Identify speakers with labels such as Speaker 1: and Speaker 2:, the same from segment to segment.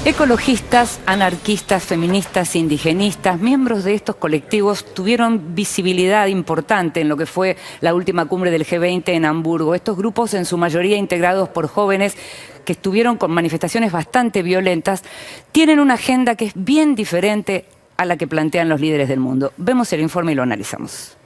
Speaker 1: Ecologistas, anarquistas, feministas, indigenistas, miembros de estos colectivos tuvieron visibilidad importante en lo que fue la última cumbre del G20 en Hamburgo. Estos grupos, en su mayoría integrados por jóvenes que estuvieron con manifestaciones bastante violentas, tienen una agenda que es bien diferente a la que plantean los líderes del mundo. Vemos el informe y lo analizamos.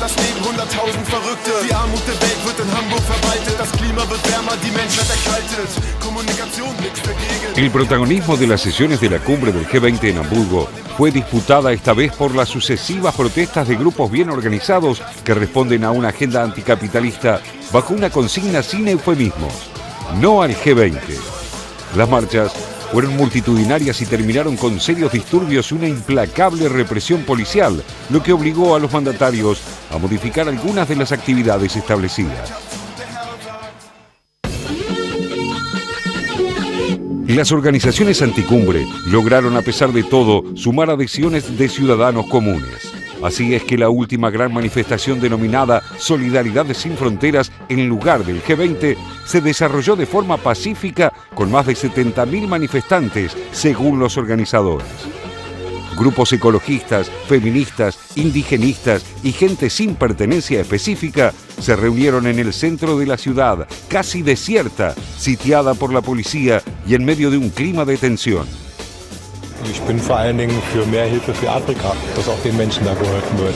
Speaker 2: Das Leben 100.000 Verrückte. Die Armut der Welt wird in Hamburg verwaltet. Das Klima wird wärmer, die Menschheit erkaltet. Comunicación, nichts dagegen.
Speaker 3: El protagonismo de las sesiones de la cumbre del G20 en Hamburgo fue disputada esta vez por las sucesivas protestas de grupos bien organizados que responden a una agenda anticapitalista bajo una consigna sin eufemismos: no al G20. Las marchas fueron multitudinarias y terminaron con serios disturbios y una implacable represión policial, lo que obligó a los mandatarios a modificar algunas de las actividades establecidas. Las organizaciones anticumbre lograron, a pesar de todo, sumar adhesiones de ciudadanos comunes. Así es que la última gran manifestación denominada Solidaridad Sin Fronteras en lugar del G20 se desarrolló de forma pacífica con más de 70.000 manifestantes, según los organizadores. Grupos ecologistas, feministas, indigenistas y gente sin pertenencia específica se reunieron en el centro de la ciudad, casi desierta, sitiada por la policía y en medio de un clima de tensión.
Speaker 4: Ich bin vor allen Dingen für mehr Hilfe für Afrika, dass auch den Menschen da geholfen wird.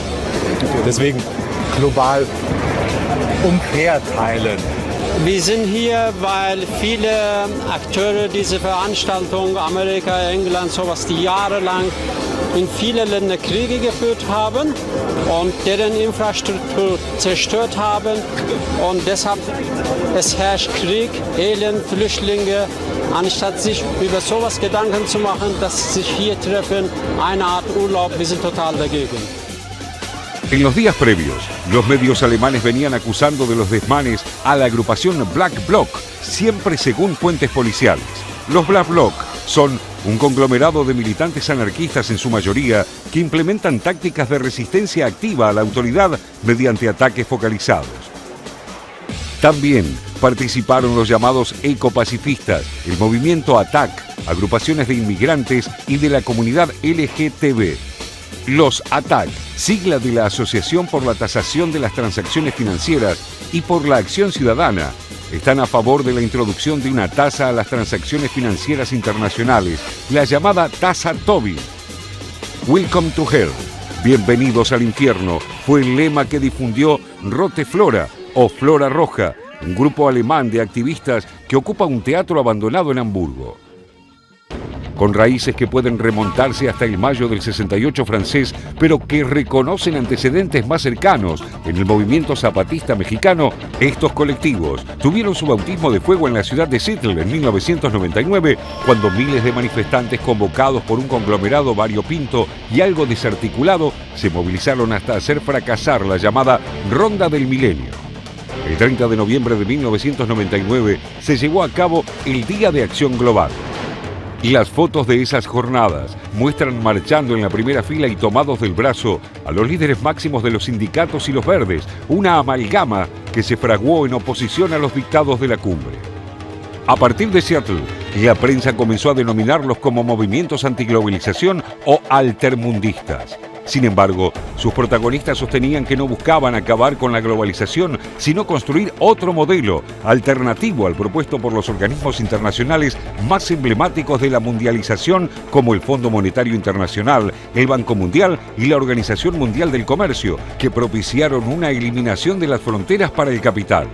Speaker 4: Deswegen global umverteilen.
Speaker 5: Wir sind hier, weil viele Akteure dieser Veranstaltung, Amerika, England, sowas, die jahrelang in viele Länder Kriege geführt haben und deren Infrastruktur zerstört haben. Und deshalb es herrscht Krieg, Elend, Flüchtlinge. Anstatt sich über sowas Gedanken zu machen, dass sie sich hier treffen, eine Art Urlaub, wir sind total dagegen.
Speaker 3: En los días previos, los medios alemanes venían acusando de los desmanes a la agrupación Black Bloc, siempre según fuentes policiales. Los Black Bloc son un conglomerado de militantes anarquistas en su mayoría que implementan tácticas de resistencia activa a la autoridad mediante ataques focalizados. También participaron los llamados ecopacifistas, el movimiento ATTAC, agrupaciones de inmigrantes y de la comunidad LGTB. Los ATTAC, sigla de la Asociación por la Tasación de las Transacciones Financieras y por la Acción Ciudadana, están a favor de la introducción de una tasa a las transacciones financieras internacionales, la llamada tasa Tobin. Welcome to Hell, bienvenidos al infierno, fue el lema que difundió Rote Flora o Flora Roja, un grupo alemán de activistas que ocupa un teatro abandonado en Hamburgo. Con raíces que pueden remontarse hasta el mayo del 68 francés, pero que reconocen antecedentes más cercanos en el movimiento zapatista mexicano, estos colectivos tuvieron su bautismo de fuego en la ciudad de Seattle en 1999, cuando miles de manifestantes convocados por un conglomerado variopinto y algo desarticulado se movilizaron hasta hacer fracasar la llamada Ronda del Milenio. El 30 de noviembre de 1999 se llevó a cabo el Día de Acción Global. Y las fotos de esas jornadas muestran marchando en la primera fila y tomados del brazo a los líderes máximos de los sindicatos y los verdes, una amalgama que se fraguó en oposición a los dictados de la cumbre. A partir de Seattle, la prensa comenzó a denominarlos como movimientos antiglobalización o altermundistas. Sin embargo, sus protagonistas sostenían que no buscaban acabar con la globalización, sino construir otro modelo, alternativo al propuesto por los organismos internacionales más emblemáticos de la mundialización, como el Fondo Monetario Internacional, el Banco Mundial y la Organización Mundial del Comercio, que propiciaron una eliminación de las fronteras para el capital.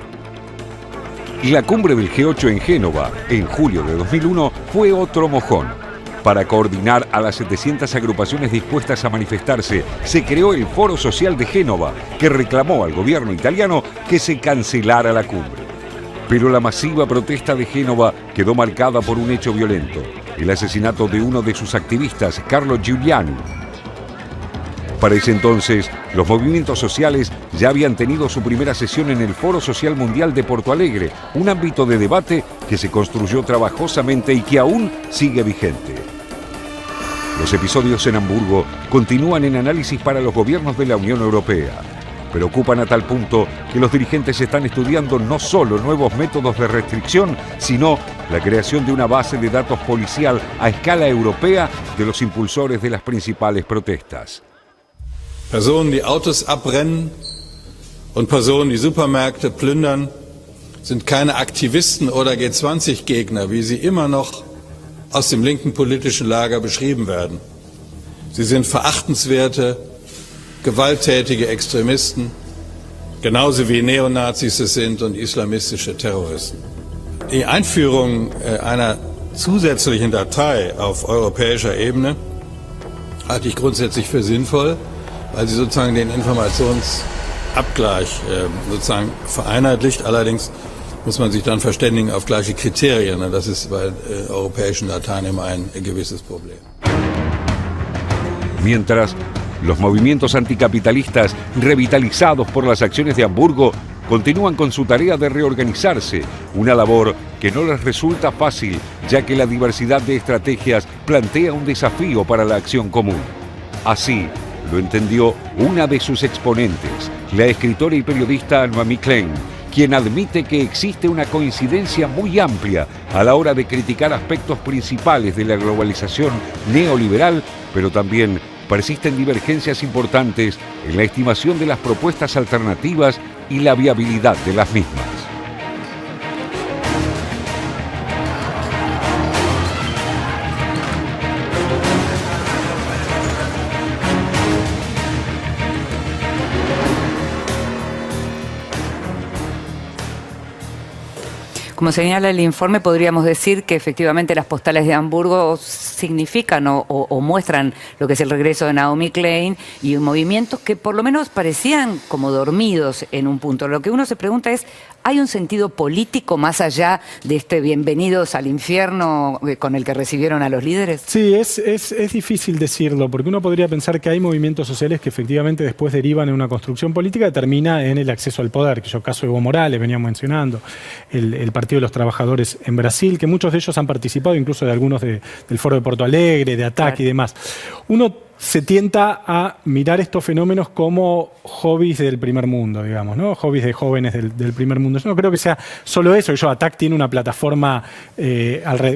Speaker 3: Y la cumbre del G8 en Génova, en julio de 2001, fue otro mojón. Para coordinar a las 700 agrupaciones dispuestas a manifestarse, se creó el Foro Social de Génova, que reclamó al gobierno italiano que se cancelara la cumbre. Pero la masiva protesta de Génova quedó marcada por un hecho violento: el asesinato de uno de sus activistas, Carlo Giuliani. Para ese entonces, los movimientos sociales ya habían tenido su primera sesión en el Foro Social Mundial de Porto Alegre, un ámbito de debate que se construyó trabajosamente y que aún sigue vigente. Los episodios en Hamburgo continúan en análisis para los gobiernos de la Unión Europea. Preocupan a tal punto que los dirigentes están estudiando no solo nuevos métodos de restricción, sino la creación de una base de datos policial a escala europea de los impulsores de las principales protestas.
Speaker 6: Personen, die Autos abbrennen und Personen, die Supermärkte plündern, sind keine Aktivisten oder G20-Gegner, wie sie immer noch aus dem linken politischen Lager beschrieben werden. Sie sind verachtenswerte, gewalttätige Extremisten, genauso wie Neonazis es sind und islamistische Terroristen. Die Einführung einer zusätzlichen Datei auf europäischer Ebene halte ich grundsätzlich für sinnvoll, weil sie sozusagen den Informationsabgleich sozusagen vereinheitlicht. Allerdings muss man sich dann verständigen auf gleiche Kriterien. Und das ist bei europäischen Dateien immer ein gewisses Problem.
Speaker 3: Mientras, los movimientos anticapitalistas, revitalizados por las acciones de Hamburgo, continúan con su tarea de reorganizarse, una labor que no les resulta fácil, ya que la diversidad de estrategias plantea un desafío para la acción común. Así lo entendió una de sus exponentes, la escritora y periodista Noemi Klein, quien admite que existe una coincidencia muy amplia a la hora de criticar aspectos principales de la globalización neoliberal, pero también persisten divergencias importantes en la estimación de las propuestas alternativas y la viabilidad de las mismas.
Speaker 1: Como señala el informe, podríamos decir que efectivamente las postales de Hamburgo significan o muestran lo que es el regreso de Naomi Klein y movimientos que por lo menos parecían como dormidos en un punto. Lo que uno se pregunta es, ¿hay un sentido político más allá de este bienvenidos al infierno con el que recibieron a los líderes?
Speaker 7: Sí, es difícil decirlo, porque uno podría pensar que hay movimientos sociales que efectivamente después derivan en una construcción política que termina en el acceso al poder, que yo caso Evo Morales venía mencionando, el Partido de los Trabajadores en Brasil, que muchos de ellos han participado incluso de algunos del Foro de Porto Alegre, de ATAC y demás. Uno se tienta a mirar estos fenómenos como hobbies del primer mundo, digamos, ¿no? Hobbies de jóvenes del primer mundo. Yo no creo que sea solo eso. ATAC tiene una plataforma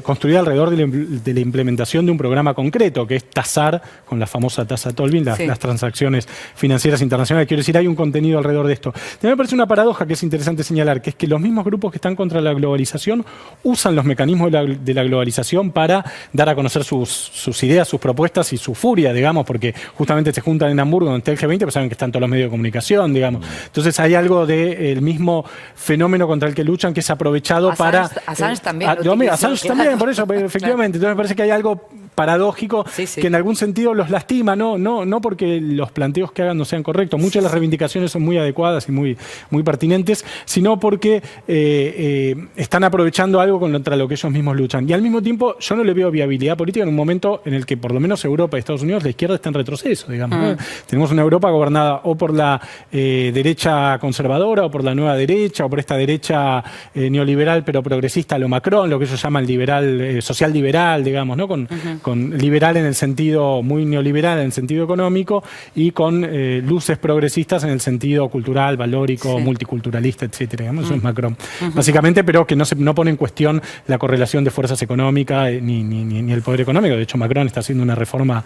Speaker 7: construida alrededor de la implementación de un programa concreto, que es tasar, con la famosa tasa Tobin, las transacciones financieras internacionales. Quiero decir, hay un contenido alrededor de esto. También me parece una paradoja que es interesante señalar, que es que los mismos grupos que están contra la globalización usan los mecanismos de la globalización para dar a conocer sus ideas, sus propuestas y su furia, digamos, porque justamente se juntan en Hamburgo, donde está el G20, pero saben que están todos los medios de comunicación, digamos. Entonces hay algo del mismo fenómeno contra el que luchan que es aprovechado para...
Speaker 1: Assange también.
Speaker 7: Assange también, por eso, efectivamente. Entonces me parece que hay algo paradójico que en algún sentido los lastima, no porque los planteos que hagan no sean correctos. Muchas de las reivindicaciones son muy adecuadas y muy pertinentes, sino porque están aprovechando algo contra lo que ellos mismos luchan. Y al mismo tiempo yo no le veo viabilidad política en un momento en el que por lo menos Europa y Estados Unidos, la izquierda está en retroceso, digamos. ¿No? Tenemos una Europa gobernada o por la derecha conservadora o por la nueva derecha o por esta derecha neoliberal pero progresista a lo Macron, lo que ellos llaman liberal, social liberal, digamos, ¿no? Con liberal en el sentido, muy neoliberal en el sentido económico y con luces progresistas en el sentido cultural, valórico, multiculturalista, etcétera. Eso es Macron. Básicamente, pero que no pone en cuestión la correlación de fuerzas económicas ni el poder económico. De hecho, Macron está haciendo una reforma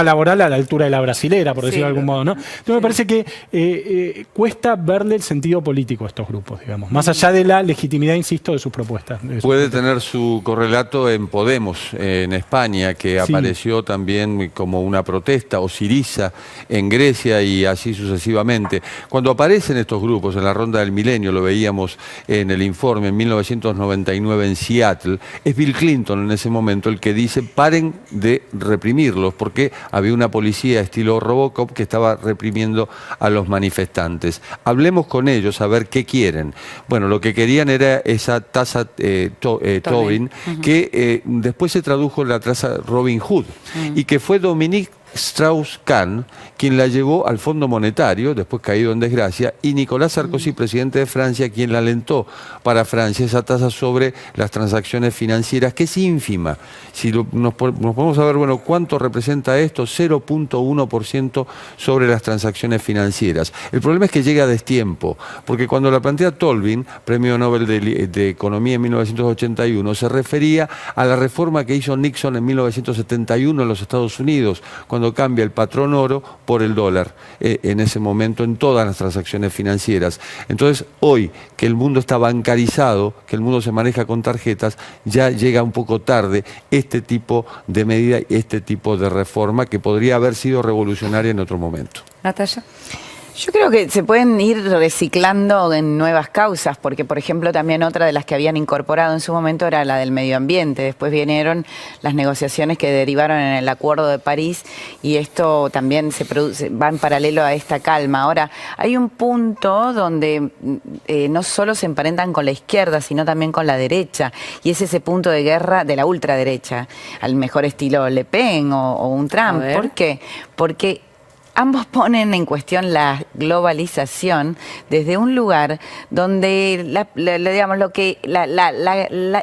Speaker 7: laboral a la altura de la brasilera, por decirlo de algún modo, ¿no? Entonces me parece que cuesta verle el sentido político a estos grupos, digamos, más allá de la legitimidad, insisto, de sus propuestas.
Speaker 8: Puede tener su correlato en Podemos, en España, que apareció también como una protesta, o Syriza en Grecia y así sucesivamente. Cuando aparecen estos grupos en la ronda del milenio, lo veíamos en el informe en 1999 en Seattle, es Bill Clinton en ese momento el que dice paren de reprimirlos, porque había una policía estilo Robocop que estaba reprimiendo a los manifestantes. Hablemos con ellos a ver qué quieren. Bueno, lo que querían era esa tasa Tobin, que después se tradujo en la tasa Robin Hood, y que fue Dominique Strauss-Kahn quien la llevó al Fondo Monetario, después caído en desgracia, y Nicolás Sarkozy, presidente de Francia, quien la alentó para Francia esa tasa sobre las transacciones financieras, que es ínfima. Si nos podemos saber, bueno, ¿cuánto representa esto? 0.1% sobre las transacciones financieras. El problema es que llega a destiempo, porque cuando la plantea Tolvin, Premio Nobel de Economía en 1981, se refería a la reforma que hizo Nixon en 1971 en los Estados Unidos, cuando cambia el patrón oro por el dólar en ese momento en todas las transacciones financieras. Entonces, hoy que el mundo está bancarizado, que el mundo se maneja con tarjetas, ya llega un poco tarde este tipo de medida, este tipo de reforma que podría haber sido revolucionaria en otro momento.
Speaker 1: Natalia.
Speaker 9: Yo creo que se pueden ir reciclando en nuevas causas, porque, por ejemplo, también otra de las que habían incorporado en su momento era la del medio ambiente. Después vinieron las negociaciones que derivaron en el Acuerdo de París y esto también va en paralelo a esta calma. Ahora, hay un punto donde no solo se emparentan con la izquierda, sino también con la derecha, y es ese punto de guerra de la ultraderecha, al mejor estilo Le Pen o un Trump. ¿Por qué? Porque ambos ponen en cuestión la globalización desde un lugar donde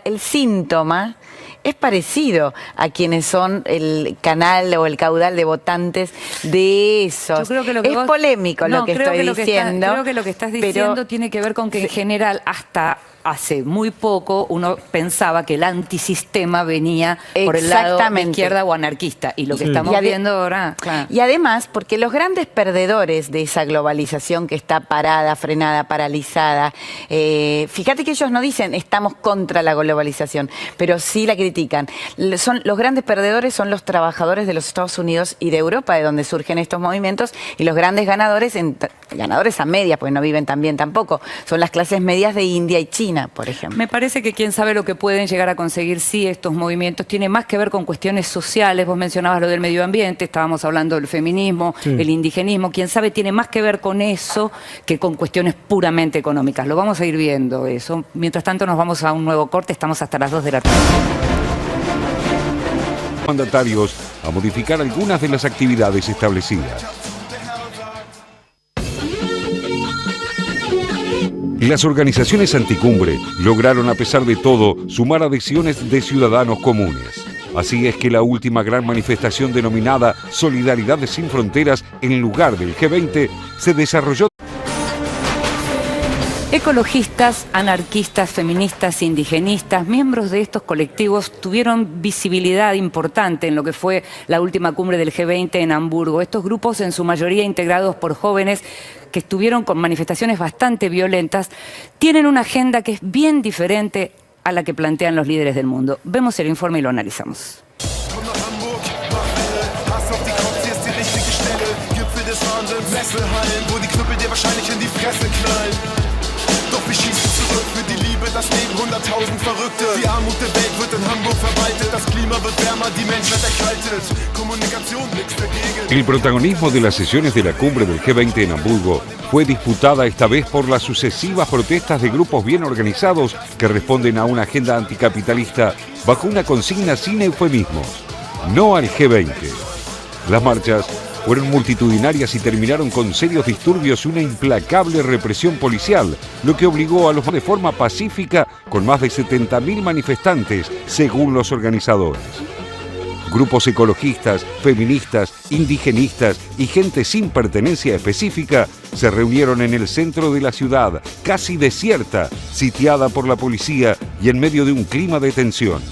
Speaker 9: el síntoma es parecido a quienes son el canal o el caudal de votantes de esos.
Speaker 1: Yo creo que lo que
Speaker 9: es polémico lo que estoy diciendo.
Speaker 1: Creo que lo que estás diciendo tiene que ver con que en general hasta hace muy poco uno pensaba que el antisistema venía por el lado de izquierda o anarquista. Y lo que estamos viendo ahora... Claro.
Speaker 9: Y además, porque los grandes perdedores de esa globalización que está parada, frenada, paralizada, fíjate que ellos no dicen estamos contra la globalización, pero sí la critican. Los grandes perdedores son los trabajadores de los Estados Unidos y de Europa, de donde surgen estos movimientos, y los grandes ganadores, ganadores a medias, porque no viven tan bien tampoco, son las clases medias de India y China, por ejemplo.
Speaker 1: Me parece que quién sabe lo que pueden llegar a conseguir estos movimientos tiene más que ver con cuestiones sociales. Vos mencionabas lo del medio ambiente, estábamos hablando del feminismo, el indigenismo, quién sabe tiene más que ver con eso que con cuestiones puramente económicas. Lo vamos a ir viendo eso. Mientras tanto nos vamos a un nuevo corte, estamos hasta las 2 de la tarde.
Speaker 3: Mandatarios a modificar algunas de las actividades establecidas. Las organizaciones anticumbre lograron, a pesar de todo, sumar adhesiones de ciudadanos comunes. Así es que la última gran manifestación denominada Solidaridad sin Fronteras en lugar del G20 se desarrolló.
Speaker 1: Ecologistas, anarquistas, feministas, indigenistas, miembros de estos colectivos tuvieron visibilidad importante en lo que fue la última cumbre del G20 en Hamburgo. Estos grupos, en su mayoría integrados por jóvenes que estuvieron con manifestaciones bastante violentas, tienen una agenda que es bien diferente a la que plantean los líderes del mundo. Vemos el informe y lo analizamos.
Speaker 2: Das Leben 100.000 Verrückte. Die Armut der Welt wird in Hamburg verwaltet. Das Klima wird wärmer, die Menschheit erkaltet. Kommunikation, nichts dagegen.
Speaker 3: El protagonismo de las sesiones de la cumbre del G20 en Hamburgo fue disputada esta vez por las sucesivas protestas de grupos bien organizados que responden a una agenda anticapitalista bajo una consigna sin eufemismos: no al G20. Las marchas fueron multitudinarias y terminaron con serios disturbios y una implacable represión policial, lo que obligó a los de forma pacífica con más de 70.000 manifestantes, según los organizadores. Grupos ecologistas, feministas, indigenistas y gente sin pertenencia específica se reunieron en el centro de la ciudad, casi desierta, sitiada por la policía y en medio de un clima de tensión.